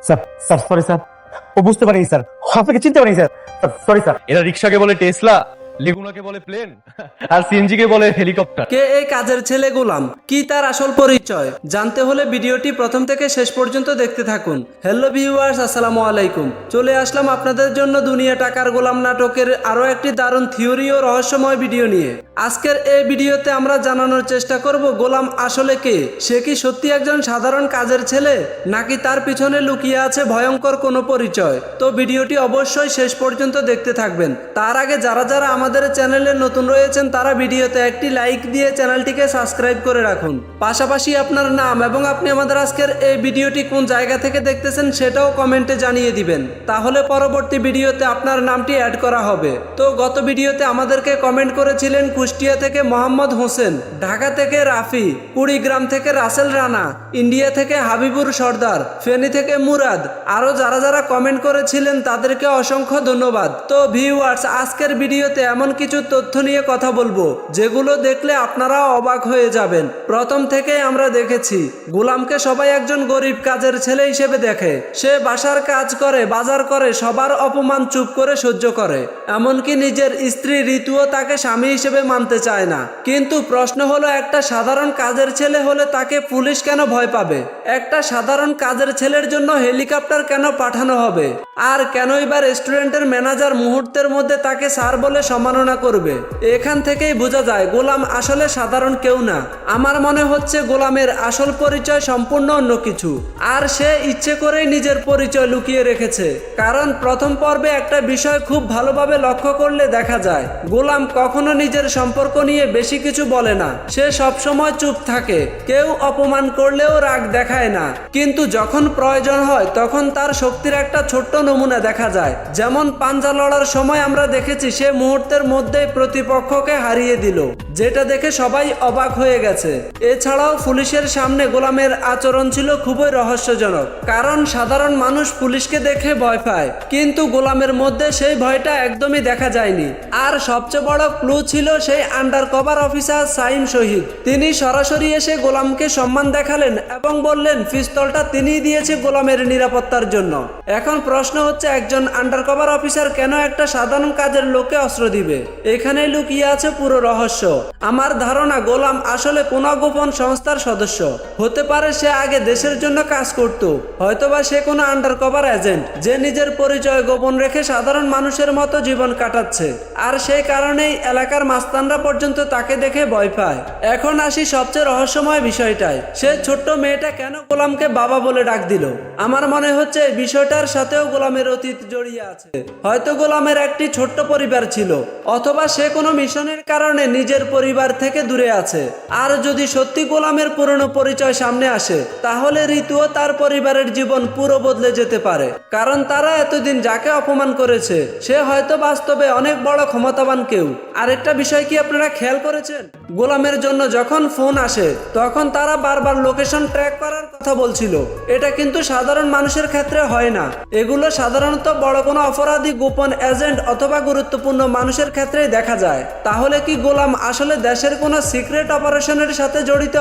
Sir sir sorry sir, ও বুঝতে পারিনি sir, আপনাকে চিনতে পারিনি স্যার, সরি স্যার। এরা রিক্সাকে বলে টেসলা, লেগুনাকে বলে প্লেন, আর সিএনজি কে বলে হেলিকপ্টার। কে এই কাজের ছেলে গোলাম, কি তার আসল পরিচয় জানতে হলে ভিডিওটি প্রথম থেকে শেষ পর্যন্ত দেখতে থাকুন। হ্যালো ভিউয়ার্স, আসসালামু আলাইকুম। চলে আসলাম আপনাদের জন্য দুনিয়া টাকার গোলাম নাটকের আরো একটি দারুণ থিওরি ও রহস্যময় ভিডিও নিয়ে। আজকের এই ভিডিওতে আমরা জানানোর চেষ্টা করব গোলাম আসলে কে। সে কি সত্যি একজন সাধারণ কাজের ছেলে, নাকি তার পিছনে লুকিয়ে আছে ভয়ঙ্কর কোনো পরিচয়। তো ভিডিওটি অবশ্যই শেষ পর্যন্ত দেখতে থাকবেন। তার আগে যারা যারা আমাদের চ্যানেলে নতুন রয়েছেন তারা ভিডিওতে একটি লাইক দিয়ে চ্যানেলটিকে সাবস্ক্রাইব করে রাখুন। পাশাপাশি আপনার নাম এবং আপনি আমাদের আজকের এই ভিডিওটি কোন জায়গা থেকে দেখতেছেন সেটাও কমেন্টে জানিয়ে দিবেন, তাহলে পরবর্তী ভিডিওতে আপনার নামটি অ্যাড করা হবে। তো গত ভিডিওতে আমাদেরকে কমেন্ট করেছিলেন কুষ্টিয়া থেকে মোহাম্মদ হোসেন, ঢাকা থেকে রাফি, কুড়িগ্রাম থেকে রাসেল রানা, ইন্ডিয়া থেকে হাবিবুর সর্দার, ফেনী থেকে মুরাদ। আরো যারা যারা কমেন্ট করেছিলেন তাদেরকে অসংখ্য ধন্যবাদ। তো ভিউয়ার্স, আজকের ভিডিওতে এমন কিছু তথ্য নিয়ে কথা বলবো যেগুলো দেখলে আপনারা অবাক হয়ে যাবেন। প্রথম থেকেই আমরা দেখেছি গোলামকে সবাই একজন গরিব কাজের ছেলে হিসেবে দেখে। সে বাসার কাজ করে, বাজার করে, সবার অপমান চুপ করে সহ্য করে, এমনকি নিজের স্ত্রী ঋতুও তাকে স্বামী হিসেবে মানতে চায় না। কিন্তু প্রশ্ন হলো, একটা সাধারণ কাজের ছেলে হলে তাকে পুলিশ কেন ভয় পাবে? একটা সাধারণ কাজের ছেলের জন্য হেলিকপ্টার কেন পাঠানো হবে? আর কেনই বা রেস্টুরেন্টের ম্যানেজার মুহূর্তের মধ্যে তাকে স্যার বলে সম্মাননা করবে? এখান থেকেই বোঝা যায় গোলাম আসলে সাধারণ কেউ না। আমার মনে হচ্ছে গোলামের আসল পরিচয় সম্পূর্ণ অন্য কিছু, আর সে ইচ্ছে করেই নিজের পরিচয় লুকিয়ে রেখেছে। কারণ প্রথম পর্বে একটা বিষয় খুব ভালোভাবে লক্ষ্য করলে দেখা যায় গোলাম কখনো নিজের সম্পর্ক নিয়ে বেশি কিছু বলে না। সে সবসময় চুপ থাকে, কেউ অপমান করলেও রাগ দেখায় না। কিন্তু যখন প্রয়োজন হয় তখন তার শক্তির একটা ছোট্ট নমুনা দেখা যায়। যেমন পাঞ্জা লড়ার সময় আমরা দেখেছি সে মুহূর্তের মধ্যেই প্রতিপক্ষকে হারিয়ে দিল, যেটা দেখে সবাই অবাক হয়ে গেছে। এছাড়াও পুলিশের সামনে গোলামের আচরণ ছিল খুবই রহস্যজনক, কারণ সাধারণ মানুষ পুলিশকে দেখে ভয় পায়, কিন্তু গোলামের মধ্যে সেই ভয়টা একদমই দেখা যায়নি। আর সবচেয়ে বড় ক্লু ছিল সেই আন্ডার কভার অফিসার সাইম শহীদ। তিনি সরাসরি এসে গোলামকে সম্মান দেখালেন এবং বললেন পিস্তলটা তিনিই দিয়েছে গোলামের নিরাপত্তার জন্য। এখন প্রশ্ন হচ্ছে, একজন আন্ডার কভার অফিসার কেন একটা সাধারণ কাজের লোককে অস্ত্র দিবে? এখানে লুকিয়ে আছে পুরো রহস্য। আমার ধারণা গোলাম আসলে কোনো গোপন সংস্থার সদস্য হতে পারে। সে আগে দেশের জন্য কাজ করত, হয়তোবা সে কোনো আন্ডার কভার এজেন্ট যে নিজের পরিচয় গোপন রেখে সাধারণ মানুষের মতো জীবন কাটাচ্ছে। আর সেই কারণেই এলাকার মাস্তানরা পর্যন্ত তাকে দেখে ভয় পায়। এখন আসি সবচেয়ে রহস্যময় বিষয়টায়, সে ছোট্ট মেয়েটা কেন গোলামকে বাবা বলে ডাক দিল? আমার মনে হচ্ছে এই বিষয়টার সাথেও গোলামের অতীত জড়িয়ে আছে। হয়তো গোলামের একটি ছোট্ট পরিবার ছিল, অথবা সে কোনো মিশনের কারণে নিজের পরিবার থেকে দূরে আছে। আর যদি সত্যি গোলামের পুরনো পরিচয় সামনে আসে, তাহলে ঋতু ও তার পরিবারের জীবন পুরো বদলে যেতে পারে। কারণ তারা এতদিন যাকে অপমান করেছে সে হয়তো বাস্তবে অনেক বড় ক্ষমতাবান কেউ। আরেকটা বিষয় কি আপনারা খেয়াল করেছেন, গোলামের জন্য যখন ফোন আসে তখন তারা বারবার লোকেশন ট্র্যাক করার কথা বলছিল। এটা কিন্তু সাধারণ মানুষের ক্ষেত্রে হয় না। এগুলো সাধারণত বড় কোনো অপরাধী, গোপন এজেন্ট অথবা গুরুত্বপূর্ণ মানুষের ক্ষেত্রেই দেখা যায়। তাহলে কি গোলাম আসলে দেশের কোনো সিক্রেট অপারেশনের সাথে জড়িত,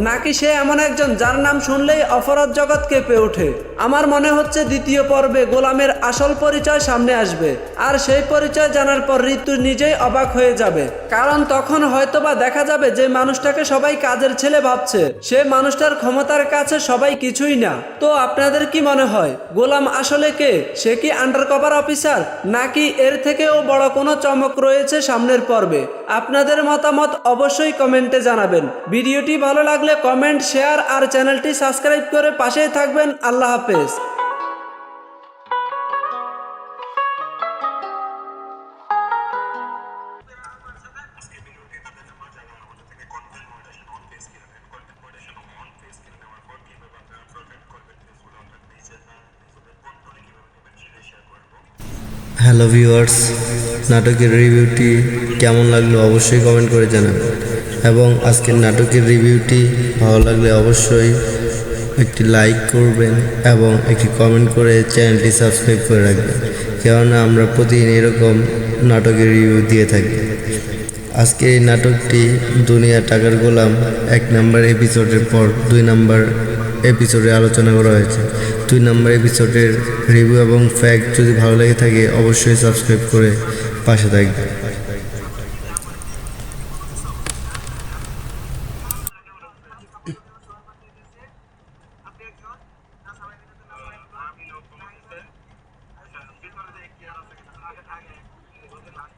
নাকি সে এমন একজন যার নাম শুনলেই অপরাধ জগৎ কেঁপে ওঠে? আমার মনে হচ্ছে দ্বিতীয় পর্বে গোলামের আসল পরিচয় সামনে আসবে, আর সেই পরিচয় জানার পর ঋতু নিজেই অবাক হয়ে যাবে। কারণ তখন হয়তোবা দেখা যাবে যে মানুষটাকে সবাই কাজের ছেলে ভাবছে, সে মানুষটার ক্ষমতার কাছে সবাই কিছুই না। তো আপনাদের কি মনে হয় গোলাম আসলে কে? সে কি আন্ডার কভার অফিসার, নাকি এর থেকেও বড় কোনো চমক রয়েছে সামনের পর্বে? আপনাদের মতামত অবশ্যই কমেন্টে জানাবেন। ভিডিওটি ভালো লাগলে কমেন্ট, শেয়ার আর চ্যানেলটি সাবস্ক্রাইব করে পাশেই থাকবেন। আল্লাহ হাফেজ। হ্যালো ভিউয়ার্স, নাটকের রিভিউটি কেমন লাগলো অবশ্যই কমেন্ট করে জানাবেন, এবং আজকের নাটকের রিভিউটি ভালো লাগলে অবশ্যই একটি লাইক করবেন এবং একটি কমেন্ট করে চ্যানেলটি সাবস্ক্রাইব করে রাখবেন, কেননা আমরা প্রতিদিন এরকম নাটকের রিভিউ দিয়ে থাকি। আজকে এই নাটকটি দুনিয়া টাকার গোলাম 1 নম্বর এপিসোডের পর 2 নম্বর এপিসোডে আলোচনা করা হয়েছে। তো 2 নম্বর এপিসোডের রিভিউ এবং ফ্যাক্ট যদি ভালো লেগে থাকে অবশ্যই সাবস্ক্রাইব করে পাশে থাকবে।